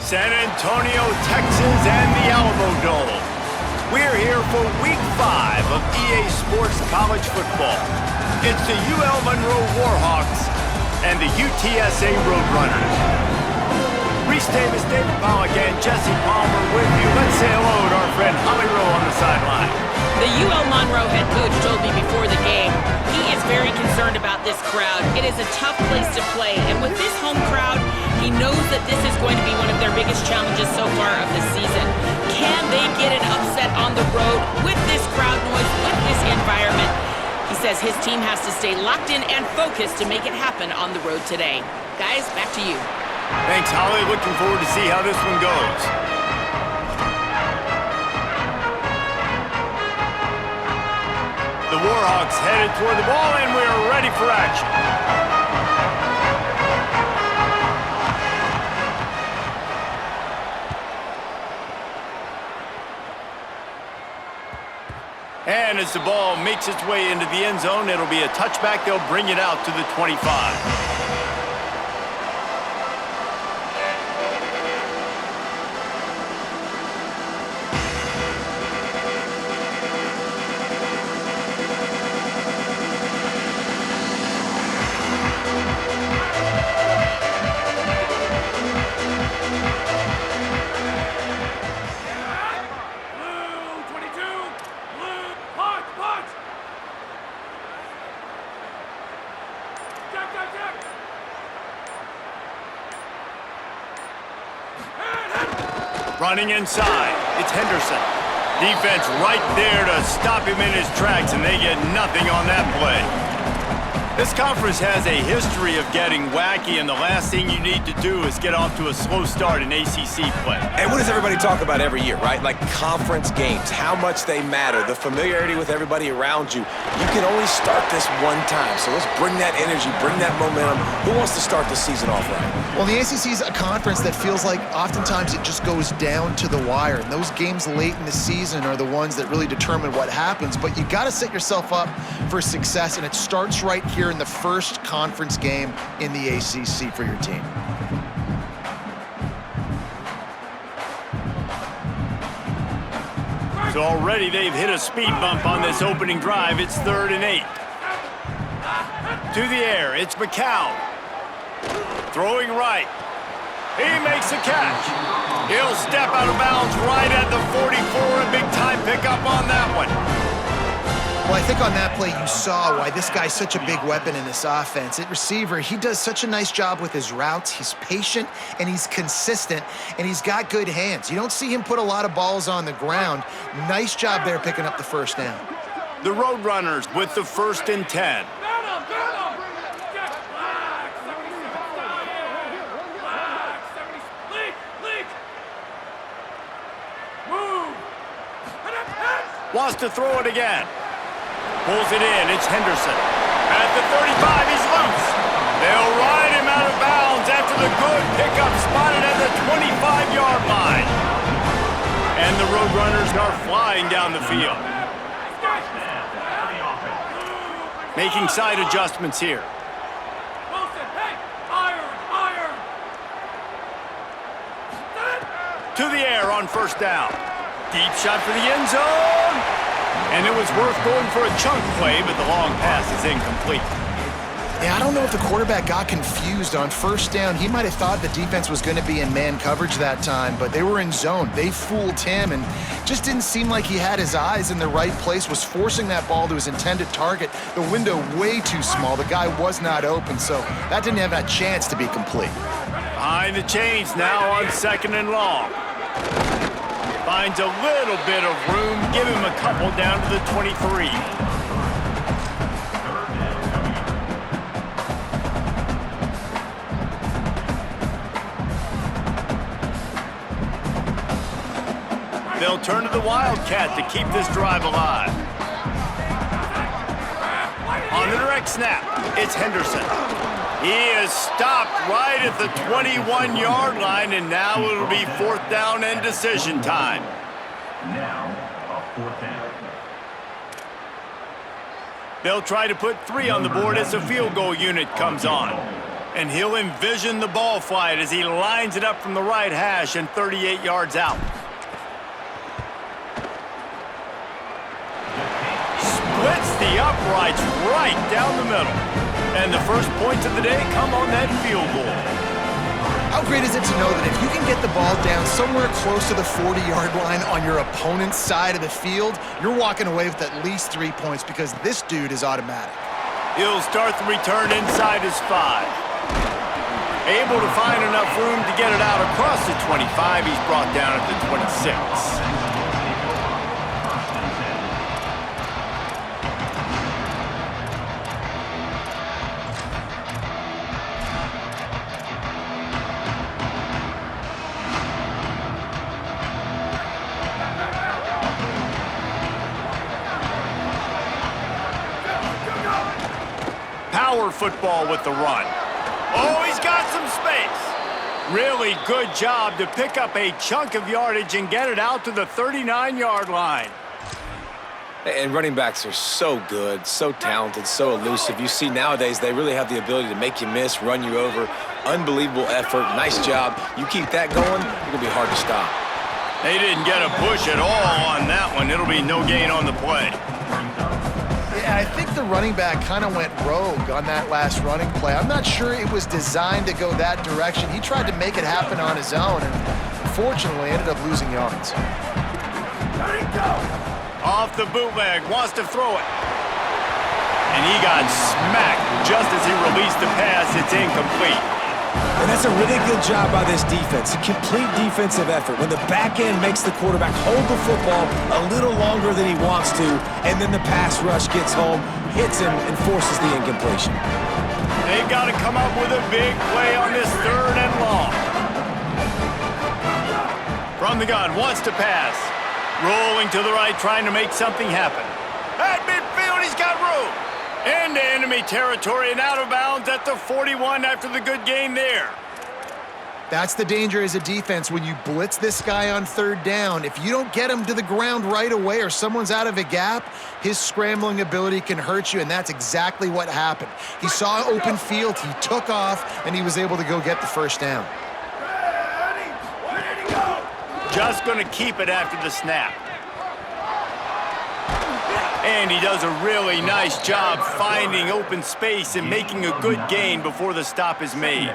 San Antonio, Texas, and the Alamo Dome. We're here for Week 5 of EA Sports College Football. It's the UL Monroe Warhawks and the UTSA Roadrunners. Reese Davis, David Pollock, and Jesse Palmer with you. Let's say hello to our friend Holly Rowe on the sideline. The UL Monroe head coach told me before the game he is very concerned about this crowd. It is a tough place to play, and with this home crowd, he knows that this is going to be one of their biggest challenges so far of the season. Can they get an upset on the road with this crowd noise, with this environment? He says his team has to stay locked in and focused to make it happen on the road today. Guys, back to you. Thanks, Holly. Looking forward to see how this one goes. The Warhawks headed toward the ball, and we're ready for action. And as the ball makes its way into the end zone, it'll be a touchback. They'll bring it out to the 25. Running inside, it's Henderson. Defense right there to stop him in his tracks, and they get nothing on that play. This conference has a history of getting wacky, and the last thing you need to do is get off to a slow start in ACC play. And what does everybody talk about every year, right? Like conference games, how much they matter, the familiarity with everybody around you. You can only start this one time, so let's bring that energy, bring that momentum. Who wants to start the season off right? Well, the ACC is a conference that feels like oftentimes it just goes down to the wire, and those games late in the season are the ones that really determine what happens, but you got to set yourself up for success, and it starts right here in the first conference game in the ACC for your team. So already they've hit a speed bump on this opening drive. It's 3rd and 8. To the air, it's McCown. Throwing right. He makes a catch. He'll step out of bounds right at the 44. A big time pickup on that one. Well, I think on that play you saw why this guy's such a big weapon in this offense. At receiver, he does such a nice job with his routes. He's patient, and he's consistent, and he's got good hands. You don't see him put a lot of balls on the ground. Nice job there picking up the first down. The Roadrunners with the 1st and 10. Wants to throw it again. Pulls it in, it's Henderson. At the 35, he's loose. They'll ride him out of bounds after the good pickup spotted at the 25-yard line. And the Roadrunners are flying down the field. Making side adjustments here. To the air on 1st down. Deep shot for the end zone. And it was worth going for a chunk play, but the long pass is incomplete. Yeah, I don't know if the quarterback got confused on 1st down. He might have thought the defense was going to be in man coverage that time, but they were in zone. They fooled him and just didn't seem like he had his eyes in the right place, was forcing that ball to his intended target. The window way too small. The guy was not open, so that didn't have a chance to be complete. Behind the chains now on 2nd and long. Finds a little bit of room. Give him a couple down to the 23. They'll turn to the Wildcat to keep this drive alive. On the direct snap, it's Henderson. He is stopped right at the 21-yard line, and now it'll be 4th down and decision time. Now, a 4th down. They'll try to put 3 on the board as the field goal unit comes on. And he'll envision the ball flight as he lines it up from the right hash and 38 yards out. Splits the uprights right down the middle. And the first points of the day come on that field goal. How great is it to know that if you can get the ball down somewhere close to the 40-yard line on your opponent's side of the field, you're walking away with at least 3 points because this dude is automatic. He'll start the return inside his 5. Able to find enough room to get it out across the 25. He's brought down at the 26. Power football with the run. Oh, he's got some space. Really good job to pick up a chunk of yardage and get it out to the 39-yard line. And running backs are so good, so talented, so elusive. You see nowadays they really have the ability to make you miss, run you over. Unbelievable effort. Nice job. You keep that going, it's going to be hard to stop. They didn't get a push at all on that one. It'll be no gain on the play. Yeah, I think the running back kind of went rogue on that last running play. I'm not sure it was designed to go that direction. He tried to make it happen on his own and unfortunately ended up losing yards. There he go. Off the bootleg, wants to throw it. And he got smacked just as he released the pass. It's incomplete. And that's a really good job by this defense. A complete defensive effort. When the back end makes the quarterback hold the football a little longer than he wants to, and then the pass rush gets home, hits him, and forces the incompletion. They've got to come up with a big play on this 3rd and long. From the gun, wants to pass. Rolling to the right, trying to make something happen. At midfield, he's got room. Into enemy territory and out of bounds at the 41 after the good game there. That's the danger as a defense when you blitz this guy on 3rd down. If you don't get him to the ground right away or someone's out of a gap, his scrambling ability can hurt you, and that's exactly what happened. He saw open field, he took off, and he was able to go get the 1st down. Just going to keep it after the snap. And he does a really nice job finding open space and making a good gain before the stop is made.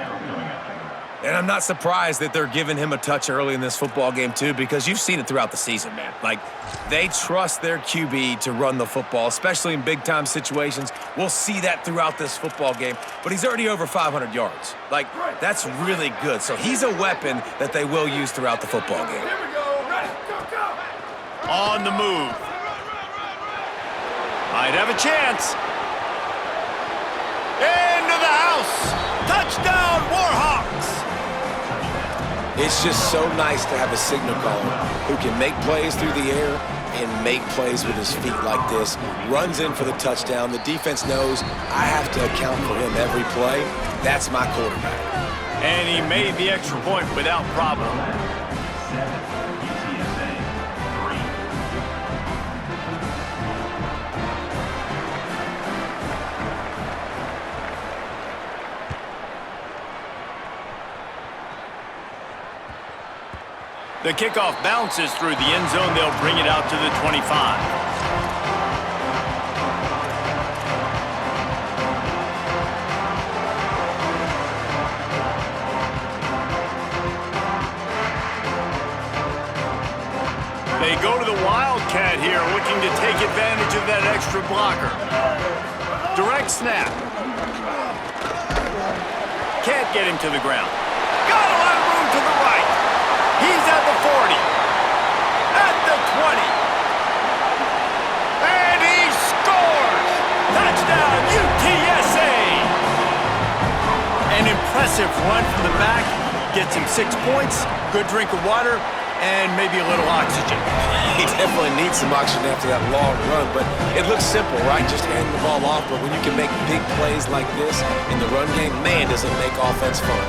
And I'm not surprised that they're giving him a touch early in this football game, too, because you've seen it throughout the season, man. Like, they trust their QB to run the football, especially in big-time situations. We'll see that throughout this football game. But he's already over 500 yards. Like, that's really good. So he's a weapon that they will use throughout the football game. Here we go. Ready. Go. On the move. Might have a chance. Into the house. Touchdown, Warhawks. It's just so nice to have a signal caller who can make plays through the air and make plays with his feet like this. Runs in for the touchdown. The defense knows I have to account for him every play. That's my quarterback. And he made the extra point without problem. 7, UTSA 3. The kickoff bounces through the end zone. They'll bring it out to the 25. They go to the Wildcat here, looking to take advantage of that extra blocker. Direct snap. Can't get him to the ground. Got a lot of room to the right. He's at the 40. At the 20. And he scores! Touchdown, UTSA! An impressive run from the back. Gets him 6 points, good drink of water, and maybe a little oxygen. He definitely needs some oxygen after that long run, but it looks simple, right? Just hand the ball off, but when you can make big plays like this in the run game, man, does it make offense fun.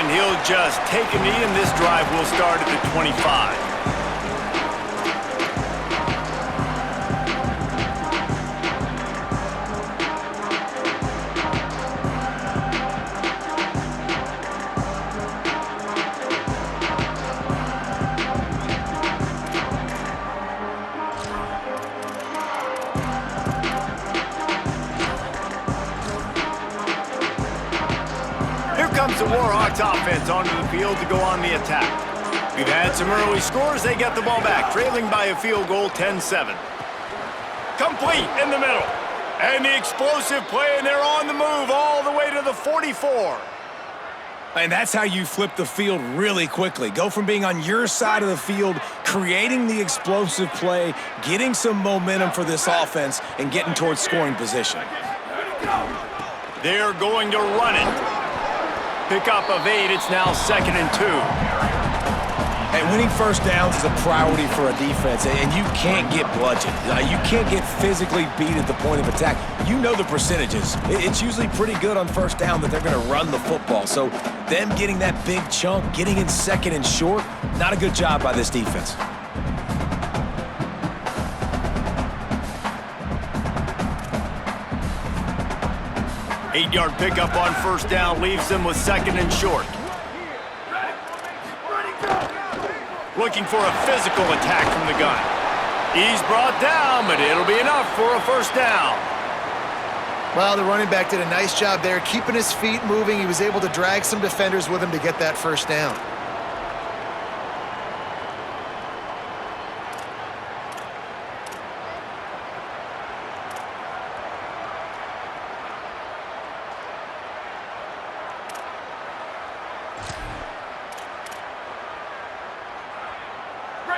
And he'll just take a knee, and this drive will start at the 25. Comes the Warhawks offense onto the field to go on the attack. We've had some early scores. They get the ball back, trailing by a field goal, 10-7. Complete in the middle. And the explosive play, and they're on the move all the way to the 44. And that's how you flip the field really quickly. Go from being on your side of the field, creating the explosive play, getting some momentum for this offense, and getting towards scoring position. They're going to run it. Pickup of 8, it's now 2nd and 2. And winning first downs is a priority for a defense, and you can't get bludgeoned. You can't get physically beat at the point of attack. You know the percentages. It's usually pretty good on first down that they're going to run the football. So them getting that big chunk, getting in 2nd and short, not a good job by this defense. Eight-yard pickup on first down leaves them with 2nd and short. Looking for a physical attack from the gun. He's brought down, but it'll be enough for a first down. Well, the running back did a nice job there, keeping his feet moving. He was able to drag some defenders with him to get that first down.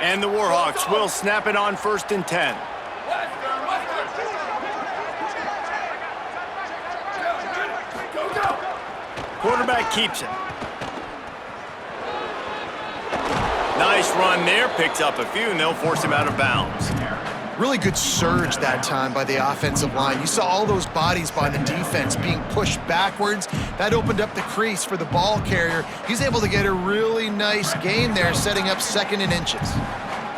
And the Warhawks will snap it on 1st and 10. Quarterback keeps it. Nice run there, picks up a few, and they'll force him out of bounds. Really good surge that time by the offensive line. You saw all those bodies by the defense being pushed backwards. That opened up the crease for the ball carrier. He's able to get a really nice gain there, setting up 2nd and inches.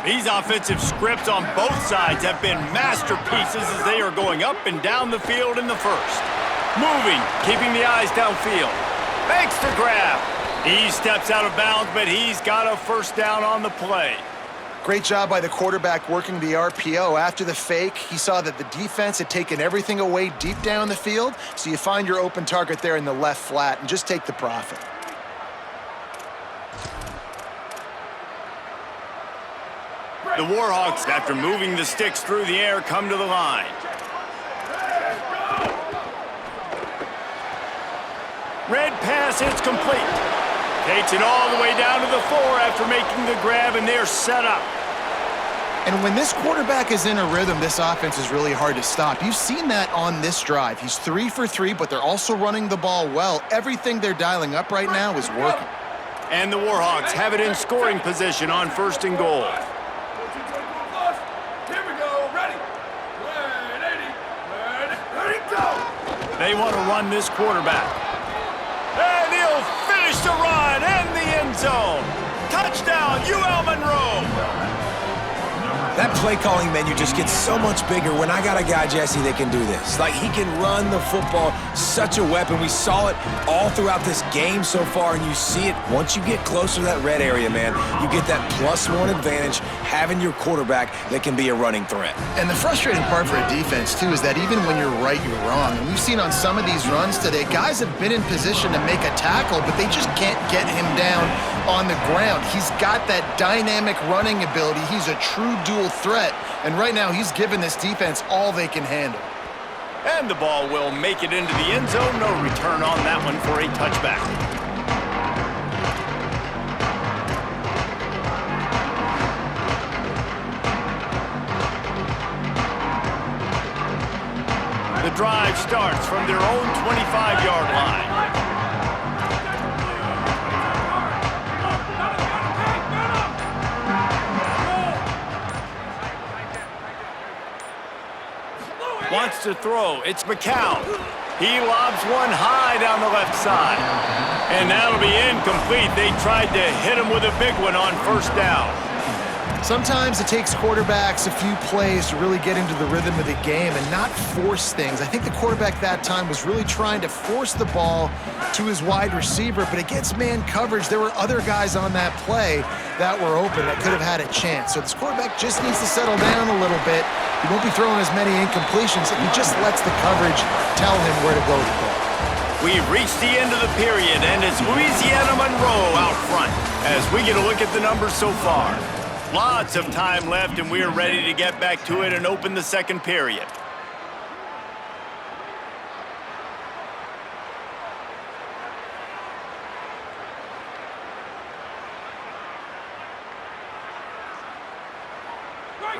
These offensive scripts on both sides have been masterpieces as they are going up and down the field in the first. Moving, keeping the eyes downfield. Makes the grab. He steps out of bounds, but he's got a first down on the play. Great job by the quarterback working the RPO. After the fake, he saw that the defense had taken everything away deep down the field, so you find your open target there in the left flat and just take the profit. The Warhawks, after moving the sticks through the air, come to the line. Red pass, it's complete. Takes it all the way down to the 4 after making the grab, and they're set up. And when this quarterback is in a rhythm, this offense is really hard to stop. You've seen that on this drive. He's 3 for 3, but they're also running the ball well. Everything they're dialing up right now is working. And the Warhawks have it in scoring position on 1st and goal. They want to run this quarterback. And he'll finish the run in the end zone. Touchdown, UL Monroe. That play calling menu just gets so much bigger when I got a guy, Jesse, that can do this. Like, he can run the football, such a weapon. We saw it all throughout this game so far, and you see it once you get closer to that red area, man. You get that +1 advantage having your quarterback that can be a running threat. And the frustrating part for a defense, too, is that even when you're right, you're wrong. And we've seen on some of these runs today, guys have been in position to make a tackle, but they just can't get him down on the ground. He's got that dynamic running ability. He's a true dual threat, and right now he's given this defense all they can handle. And the ball will make it into the end zone. No return on that one for a touchback. The drive starts from their own 25-yard line. Wants to throw. It's McCown. He lobs one high down the left side. And that'll be incomplete. They tried to hit him with a big one on first down. Sometimes it takes quarterbacks a few plays to really get into the rhythm of the game and not force things. I think the quarterback that time was really trying to force the ball to his wide receiver, but against man coverage, there were other guys on that play that were open that could have had a chance. So this quarterback just needs to settle down a little bit. He won't be throwing as many incompletions if he just lets the coverage tell him where to go with the ball. We've reached the end of the period, and it's Louisiana Monroe out front as we get a look at the numbers so far. Lots of time left, and we are ready to get back to it and open the second period.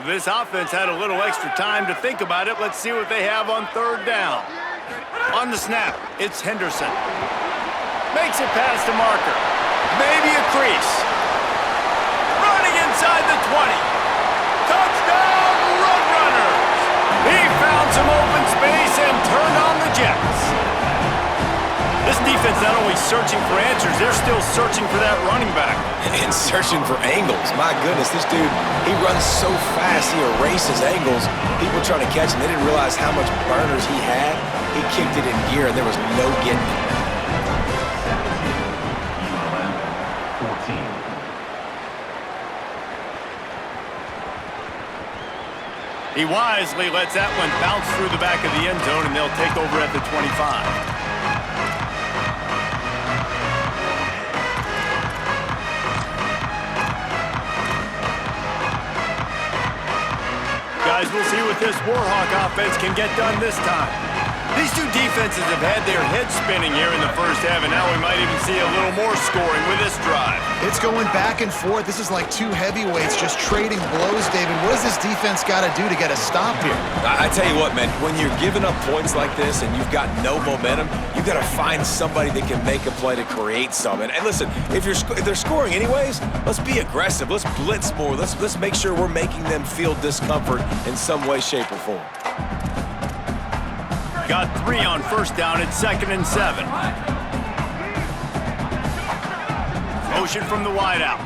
This offense had a little extra time to think about it. Let's see what they have on third down. On the snap, it's Henderson. Makes it past the marker. Maybe a crease. Running inside the 20. Touchdown, Roadrunners! He found some open space and turned on the Jets. This defense not only searching for answers, they're still searching for that running back. And searching for angles. My goodness, this dude, he runs so fast, he erases angles. People trying to catch him, they didn't realize how much burners he had. He kicked it in gear, and there was no getting it. 14. He wisely lets that one bounce through the back of the end zone, and they'll take over at the 25. Guys, we'll see what this Warhawk offense can get done this time. These two defenses have had their heads spinning here in the first half, and now we might even see a little more scoring with this drive. It's going back and forth. This is like two heavyweights just trading blows, David. What does this defense got to do to get a stop here? I tell you what, man, when you're giving up points like this and you've got no momentum, you've got to find somebody that can make a play to create some. And listen, if they're scoring anyways, let's be aggressive. Let's blitz more. Let's make sure we're making them feel discomfort in some way, shape, or form. Got 3 on first down. It's 2nd and 7. Motion from the wideout.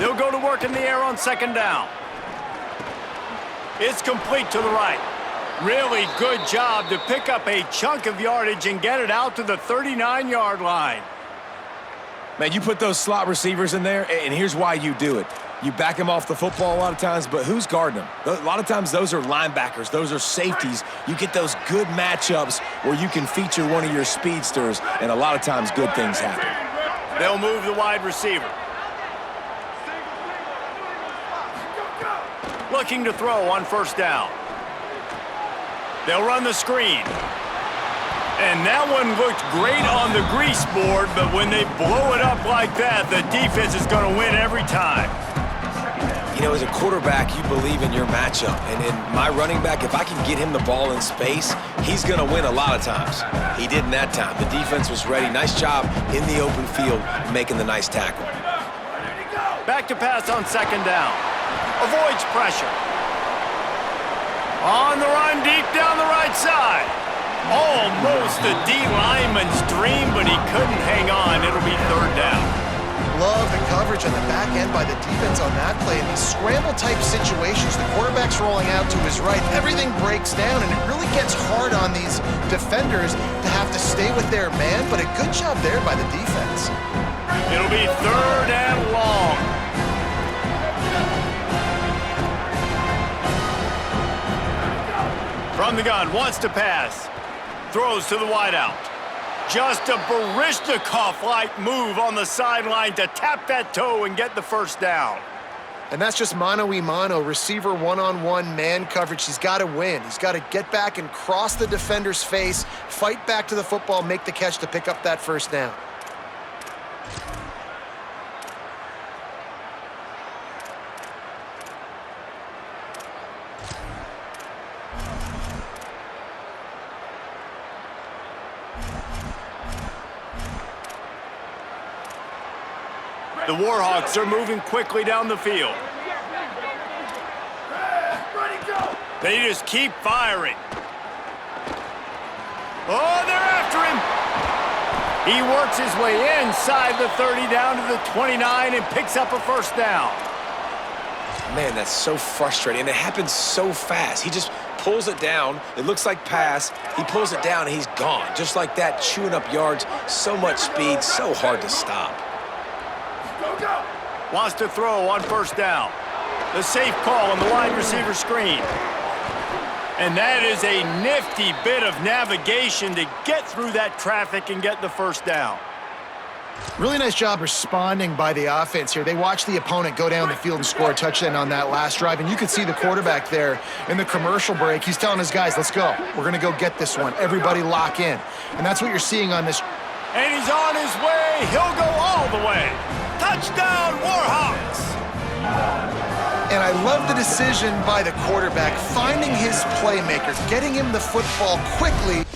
They'll go to work in the air on 2nd down. It's complete to the right. Really good job to pick up a chunk of yardage and get it out to the 39-yard line. Man, you put those slot receivers in there, and here's why you do it. You back them off the football a lot of times, but who's guarding them? A lot of times those are linebackers. Those are safeties. You get those good matchups where you can feature one of your speedsters, and a lot of times good things happen. They'll move the wide receiver. Looking to throw on first down. They'll run the screen. And that one looked great on the grease board, but when they blow it up like that, the defense is going to win every time. You know, as a quarterback, you believe in your matchup. And in my running back, if I can get him the ball in space, he's going to win a lot of times. He did in that time. The defense was ready. Nice job in the open field making the nice tackle. Back to pass on 2nd down. Avoids pressure. On the run, deep down the right side. Almost a D lineman's dream, but he couldn't hang on. It'll be 3rd down. Love the coverage on the back end by the defense on that play. In these scramble-type situations, the quarterback's rolling out to his right. Everything breaks down, and it really gets hard on these defenders to have to stay with their man, but a good job there by the defense. It'll be 3rd and long. From the gun, wants to pass. Throws to the wideout. Just a Baryshnikov-like move on the sideline to tap that toe and get the first down. And that's just mano-a-mano, receiver one-on-one man coverage. He's got to win. He's got to get back and cross the defender's face, fight back to the football, make the catch to pick up that first down. The Warhawks are moving quickly down the field. They just keep firing. Oh, they're after him. He works his way inside the 30 down to the 29 and picks up a first down. Man, that's so frustrating, and it happens so fast. He just pulls it down. It looks like pass. He pulls it down, and he's gone. Just like that, chewing up yards. So much speed, so hard to stop. Wants to throw on first down. The safe call on the wide receiver screen. And that is a nifty bit of navigation to get through that traffic and get the first down. Really nice job responding by the offense here. They watched the opponent go down the field and score a touchdown on that last drive, and you could see the quarterback there in the commercial break. He's telling his guys, let's go. We're going to go get this one. Everybody lock in. And that's what you're seeing on this. And he's on his way. He'll go all the way. Touchdown, Warhawks! And I love the decision by the quarterback, finding his playmakers, getting him the football quickly.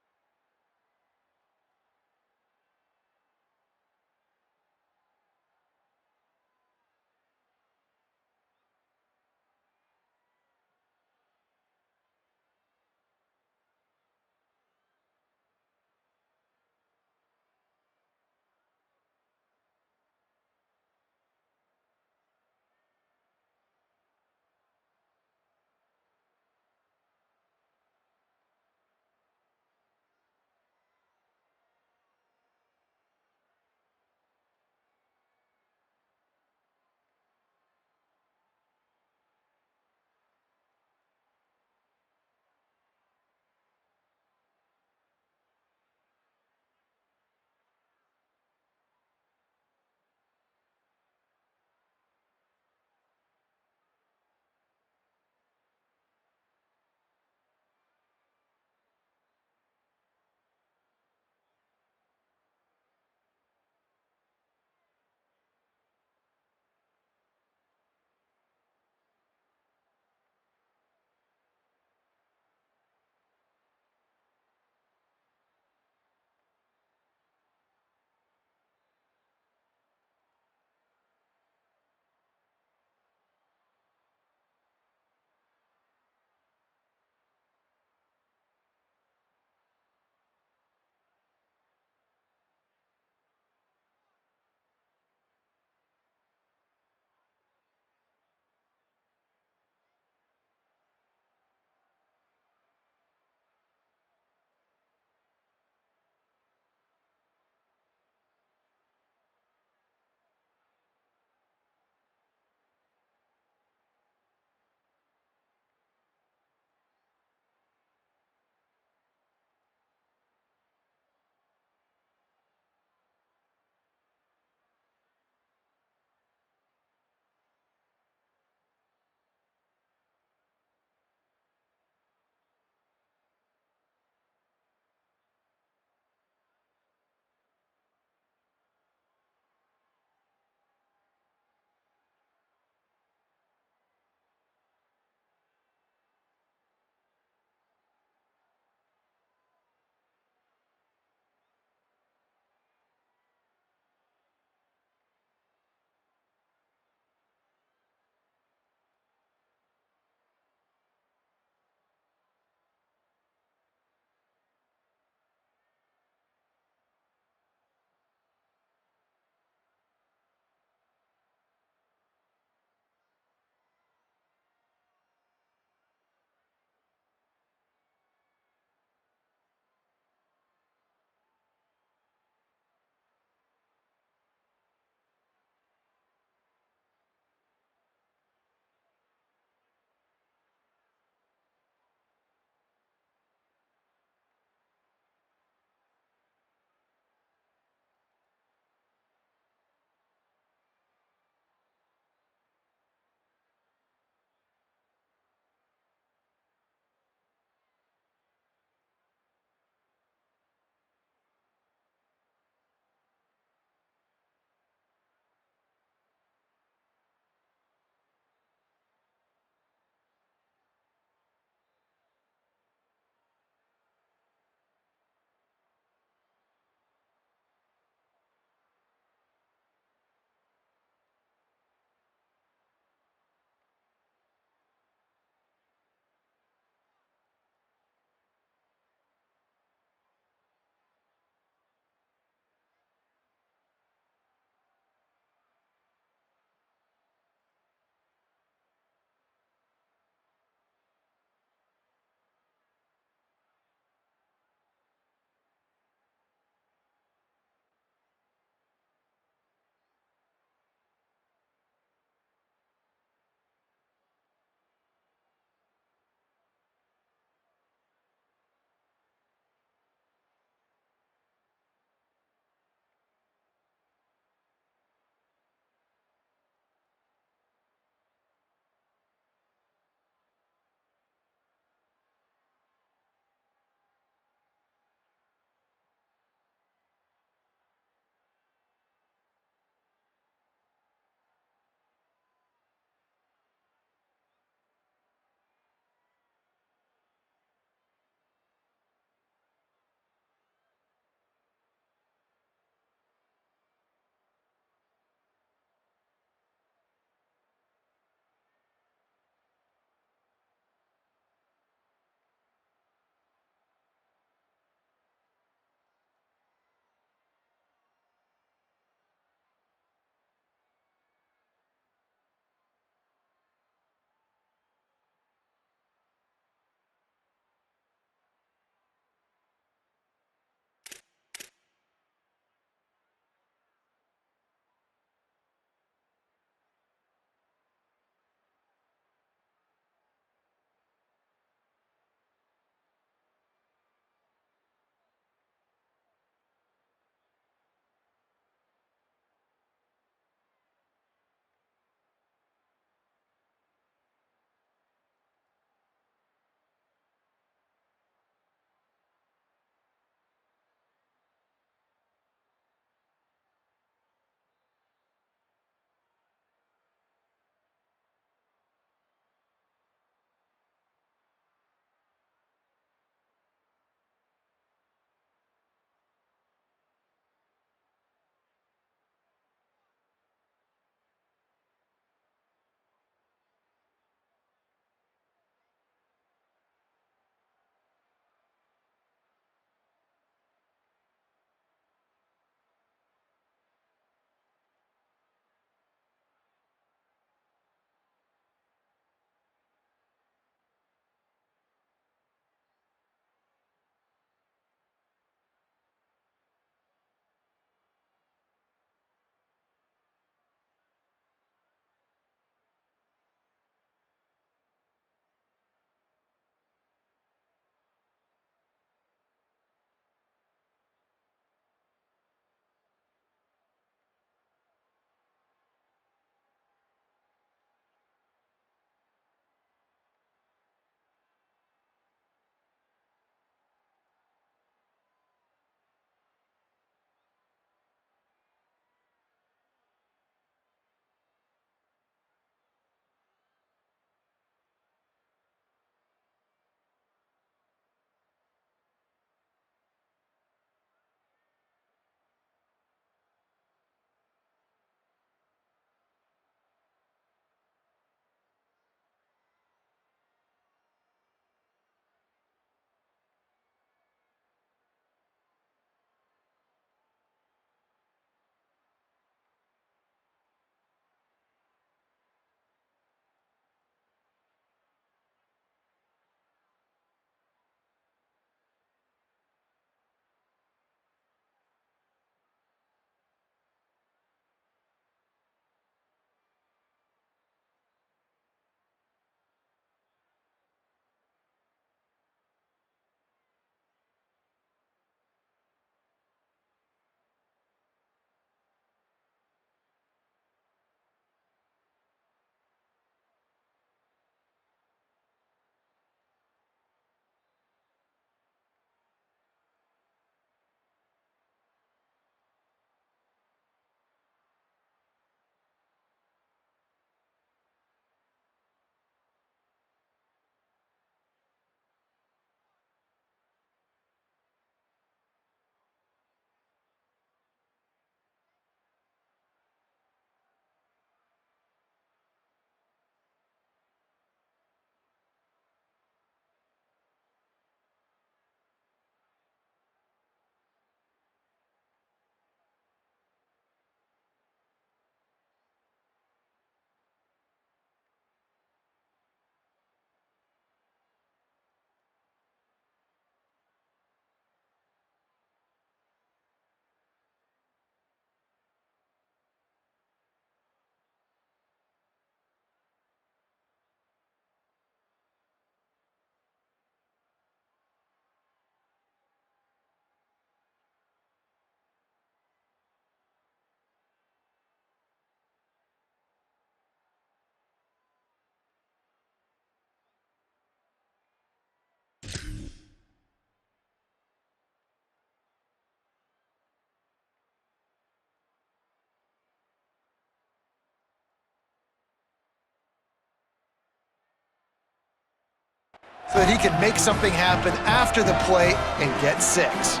so that he can make something happen after the play and get 6.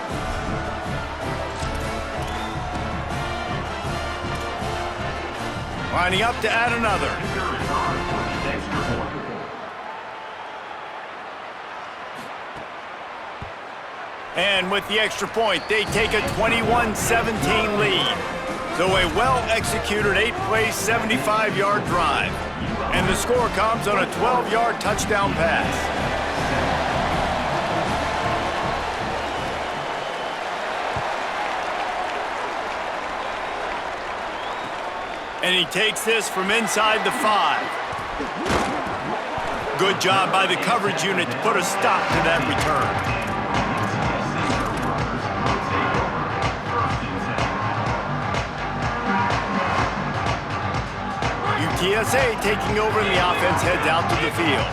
Lining up to add another. And with the extra point, they take a 21-17 lead. So a well-executed 8-play, 75-yard drive. And the score comes on a 12-yard touchdown pass. And he takes this from inside the 5. Good job by the coverage unit to put a stop to that return. UTSA taking over and the offense heads out to the field.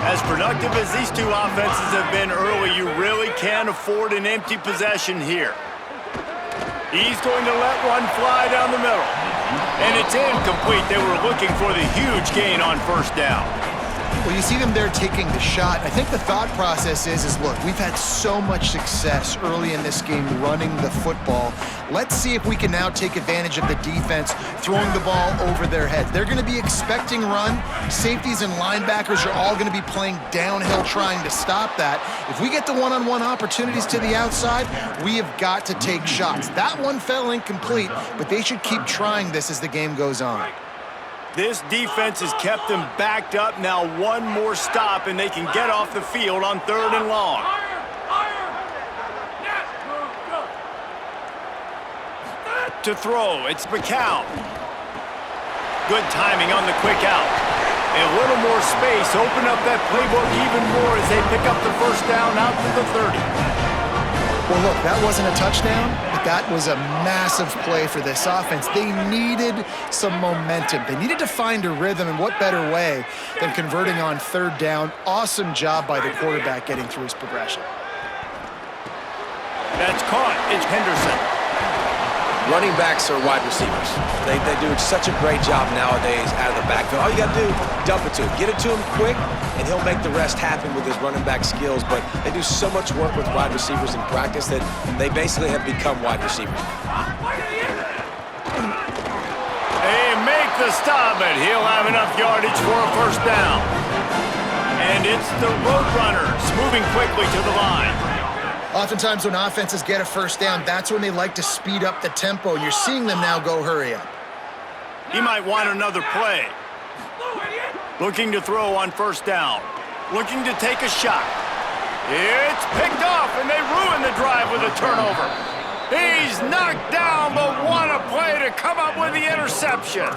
As productive as these two offenses have been early, you really can't afford an empty possession here. He's going to let one fly down the middle. And it's incomplete. They were looking for the huge gain on first down. Well, you see them there taking the shot. I think the thought process is look, we've had so much success early in this game running the football. Let's see if we can now take advantage of the defense throwing the ball over their heads. They're going to be expecting run. Safeties and linebackers are all going to be playing downhill trying to stop that. If we get the one-on-one opportunities to the outside, we have got to take shots. That one fell incomplete, but they should keep trying this as the game goes on. This defense has kept them backed up. Now one more stop, and they can get off the field on 3rd and long. To throw, it's McCown. Good timing on the quick out. A little more space, open up that playbook even more as they pick up the first down out to the 30. Well, look, that wasn't a touchdown, but that was a massive play for this offense. They needed some momentum. They needed to find a rhythm, and what better way than converting on 3rd down. Awesome job by the quarterback getting through his progression. That's caught. It's Henderson. Running backs are wide receivers. They do such a great job nowadays out of the backfield. All you got to do, dump it to him. Get it to him quick, and he'll make the rest happen with his running back skills. But they do so much work with wide receivers in practice that they basically have become wide receivers. They make the stop, but he'll have enough yardage for a first down. And it's the Roadrunners moving quickly to the line. Oftentimes when offenses get a first down, that's when they like to speed up the tempo, and you're seeing them now go hurry up. He might want another play. Looking to throw on first down. Looking to take a shot. It's picked off, and they ruin the drive with a turnover. He's knocked down, but what a play to come up with the interception.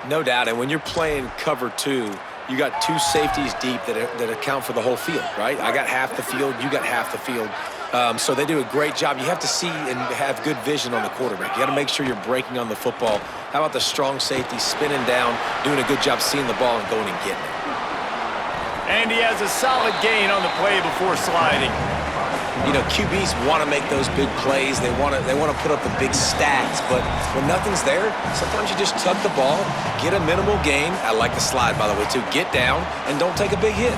No doubt, and when you're playing cover 2, you got 2 safeties deep that account for the whole field, right? I got half the field, you got half the field. So they do a great job. You have to see and have good vision on the quarterback. You got to make sure you're breaking on the football. How about the strong safety spinning down, doing a good job seeing the ball and going and getting it. And he has a solid gain on the play before sliding. You know, QBs want to make those big plays. They want to put up the big stats. But when nothing's there, sometimes you just tuck the ball, get a minimal gain. I like the slide, by the way, too. Get down and don't take a big hit.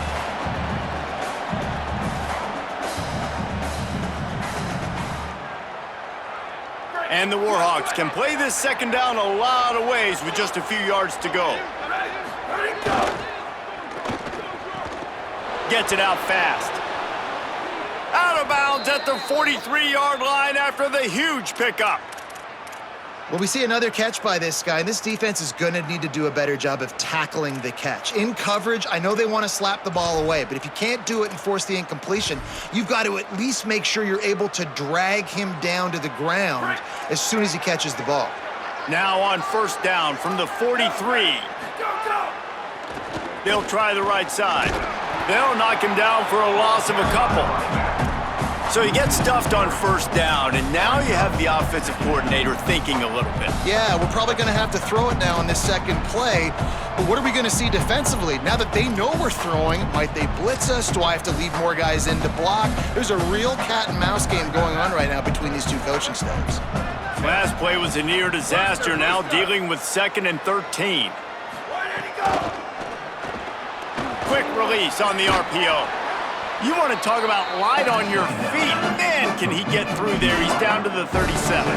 And the Warhawks can play this second down a lot of ways with just a few yards to go. Gets it out fast. Out of bounds at the 43-yard line after the huge pickup. Well, we see another catch by this guy, and this defense is going to need to do a better job of tackling the catch. In coverage, I know they want to slap the ball away, but if you can't do it and force the incompletion, you've got to at least make sure you're able to drag him down to the ground as soon as he catches the ball. Now on first down from the 43. They'll try the right side. They'll knock him down for a loss of a couple. So he gets stuffed on first down, and now you have the offensive coordinator thinking a little bit. Yeah, we're probably going to have to throw it now on this second play, but what are we going to see defensively? Now that they know we're throwing, might they blitz us? Do I have to leave more guys in to block? There's a real cat and mouse game going on right now between these two coaching staffs. Last play was a near disaster, now dealing with 2nd and 13. quick release on the RPO. You want to talk about light on your feet. Man, can he get through there. He's down to the 37.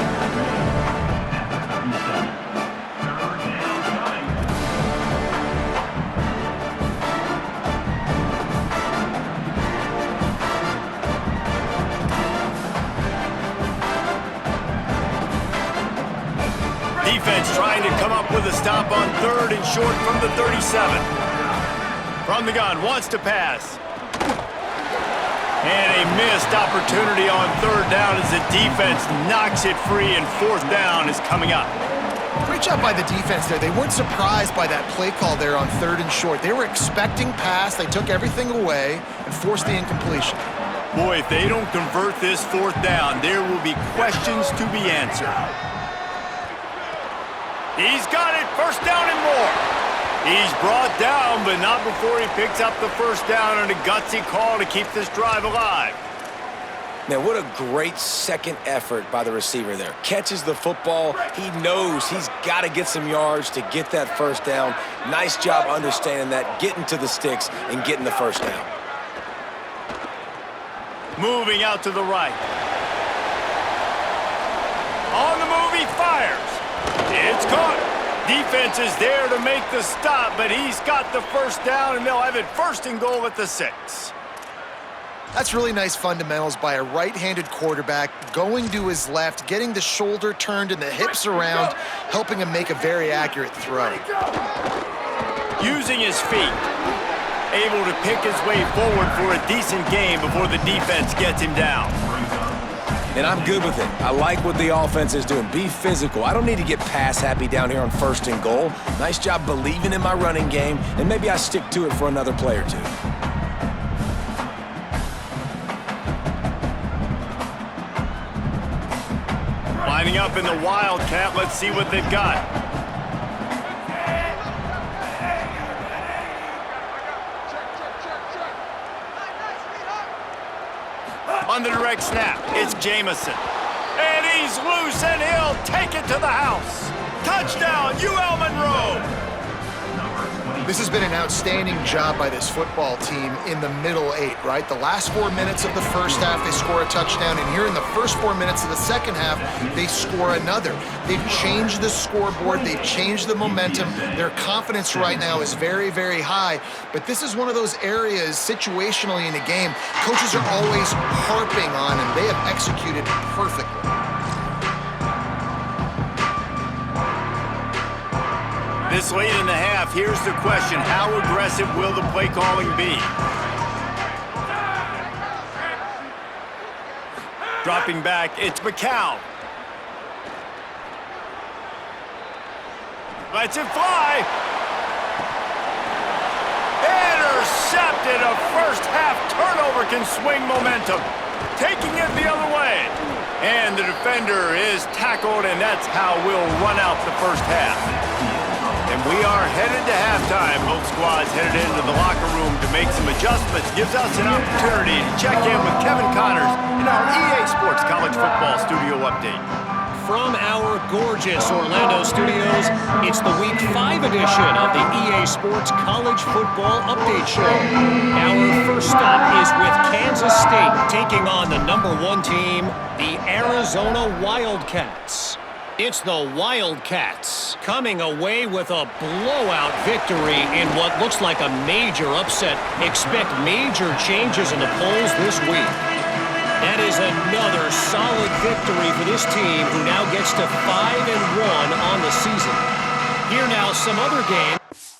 Defense trying to come up with a stop on 3rd and short from the 37. From the gun, wants to pass. And a missed opportunity on 3rd down as the defense knocks it free, and 4th down is coming up. Great job by the defense there. They weren't surprised by that play call there on 3rd and short. They were expecting pass. They took everything away and forced the incompletion. Boy, if they don't convert this 4th down, there will be questions to be answered. He's got it, 1st down and more. He's brought down, but not before he picks up the 1st down on a gutsy call to keep this drive alive. Now, what a great second effort by the receiver there. Catches the football. He knows he's got to get some yards to get that 1st down. Nice job understanding that, getting to the sticks and getting the 1st down. Moving out to the right. On the move, he fires. It's caught. Defense is there to make the stop, but he's got the 1st down, and they'll have it 1st and goal at the 6. That's really nice fundamentals by a right-handed quarterback, going to his left, getting the shoulder turned and the hips around, helping him make a very accurate throw. Using his feet, able to pick his way forward for a decent game before the defense gets him down. And I'm good with it. I like what the offense is doing. Be physical. I don't need to get pass happy down here on 1st and goal. Nice job believing in my running game, and maybe I stick to it for another play or two. Lining up in the Wildcat. Let's see what they've got. On the direct snap, it's Jamison. And he's loose, and he'll take it to the house. Touchdown, UL Monroe! This has been an outstanding job by this football team in the middle 8, right? The last 4 minutes of the 1st half, they score a touchdown, and here in the first 4 minutes of the 2nd half, they score another. They've changed the scoreboard. They've changed the momentum. Their confidence right now is very, very high, but this is one of those areas situationally in a game coaches are always harping on, and they have executed perfectly. This late in the half, here's the question. How aggressive will the play calling be? Dropping back, it's McCown. Lets it fly. Intercepted. A 1st half turnover can swing momentum. Taking it the other way. And the defender is tackled, and that's how we'll run out the 1st half. And we are headed to halftime. Both squads headed into the locker room to make some adjustments. Gives us an opportunity to check in with Kevin Connors in our EA Sports College Football Studio Update. From our gorgeous Orlando studios, it's the Week 5 edition of the EA Sports College Football Update Show. Our first stop is with Kansas State taking on the #1 team, the Arizona Wildcats. It's the Wildcats coming away with a blowout victory in what looks like a major upset. Expect major changes in the polls this week. That is another solid victory for this team, who now gets to 5-1 on the season. Here now, some other games.